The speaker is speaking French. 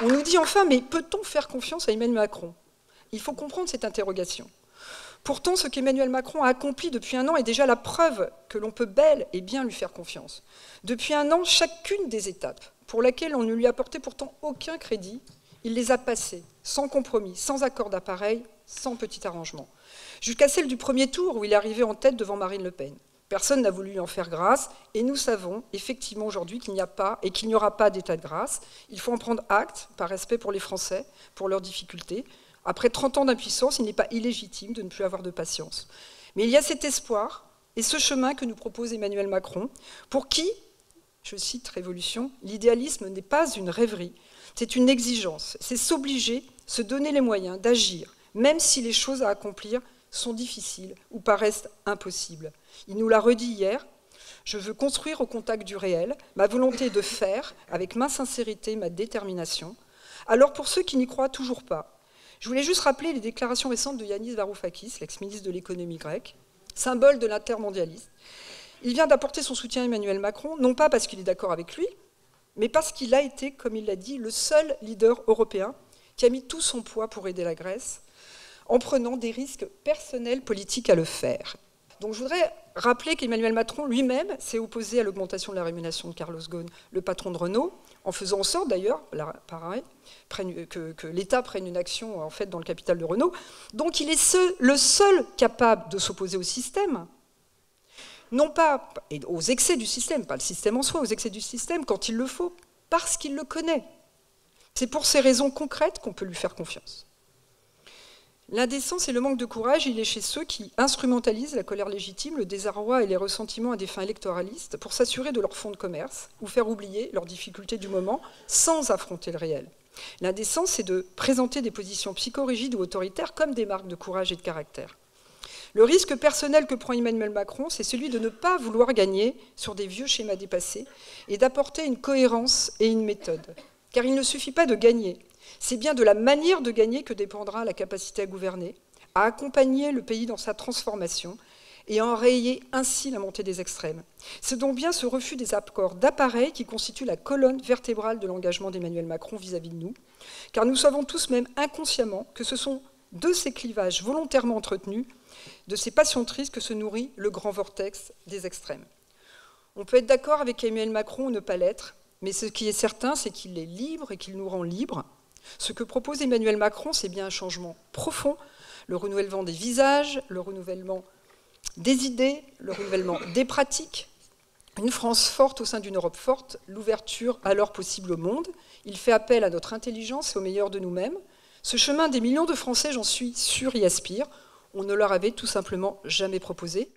On nous dit enfin, mais peut-on faire confiance à Emmanuel Macron? Il faut comprendre cette interrogation. Pourtant, ce qu'Emmanuel Macron a accompli depuis un an est déjà la preuve que l'on peut bel et bien lui faire confiance. Depuis un an, chacune des étapes pour laquelle on ne lui apportait pourtant aucun crédit, il les a passées, sans compromis, sans accord d'appareil, sans petit arrangement. Jusqu'à celle du premier tour où il est arrivé en tête devant Marine Le Pen. Personne n'a voulu lui en faire grâce, et nous savons effectivement aujourd'hui qu'il n'y a pas et qu'il n'y aura pas d'état de grâce. Il faut en prendre acte, par respect pour les Français, pour leurs difficultés. Après 30 ans d'impuissance, il n'est pas illégitime de ne plus avoir de patience. Mais il y a cet espoir et ce chemin que nous propose Emmanuel Macron, pour qui, je cite Révolution, l'idéalisme n'est pas une rêverie, c'est une exigence, c'est s'obliger, se donner les moyens d'agir, même si les choses à accomplir sont difficiles ou paraissent impossibles. Il nous l'a redit hier, je veux construire au contact du réel, ma volonté de faire, avec ma sincérité, ma détermination. Alors pour ceux qui n'y croient toujours pas, je voulais juste rappeler les déclarations récentes de Yanis Varoufakis, l'ex-ministre de l'économie grecque, symbole de l'intermondialisme. Il vient d'apporter son soutien à Emmanuel Macron, non pas parce qu'il est d'accord avec lui, mais parce qu'il a été, comme il l'a dit, le seul leader européen qui a mis tout son poids pour aider la Grèce, en prenant des risques personnels politiques à le faire. Donc je voudrais rappeler qu'Emmanuel Macron lui-même s'est opposé à l'augmentation de la rémunération de Carlos Ghosn, le patron de Renault, en faisant en sorte d'ailleurs, pareil, que l'État prenne une action en fait dans le capital de Renault. Donc il est le seul capable de s'opposer au système, non pas aux excès du système, pas le système en soi, aux excès du système quand il le faut, parce qu'il le connaît. C'est pour ces raisons concrètes qu'on peut lui faire confiance. L'indécence et le manque de courage, il est chez ceux qui instrumentalisent la colère légitime, le désarroi et les ressentiments à des fins électoralistes pour s'assurer de leur fonds de commerce ou faire oublier leurs difficultés du moment sans affronter le réel. L'indécence, c'est de présenter des positions psychorigides ou autoritaires comme des marques de courage et de caractère. Le risque personnel que prend Emmanuel Macron, c'est celui de ne pas vouloir gagner sur des vieux schémas dépassés et d'apporter une cohérence et une méthode. Car il ne suffit pas de gagner. C'est bien de la manière de gagner que dépendra la capacité à gouverner, à accompagner le pays dans sa transformation et à enrayer ainsi la montée des extrêmes. C'est donc bien ce refus des accords d'appareil qui constitue la colonne vertébrale de l'engagement d'Emmanuel Macron vis-à-vis de nous, car nous savons tous même inconsciemment que ce sont de ces clivages volontairement entretenus, de ces passions tristes que se nourrit le grand vortex des extrêmes. On peut être d'accord avec Emmanuel Macron ou ne pas l'être, mais ce qui est certain, c'est qu'il est libre et qu'il nous rend libres. Ce que propose Emmanuel Macron, c'est bien un changement profond, le renouvellement des visages, le renouvellement des idées, le renouvellement des pratiques, une France forte au sein d'une Europe forte, l'ouverture alors possible au monde. Il fait appel à notre intelligence et au meilleur de nous-mêmes. Ce chemin des millions de Français, j'en suis sûre, y aspirent. On ne leur avait tout simplement jamais proposé.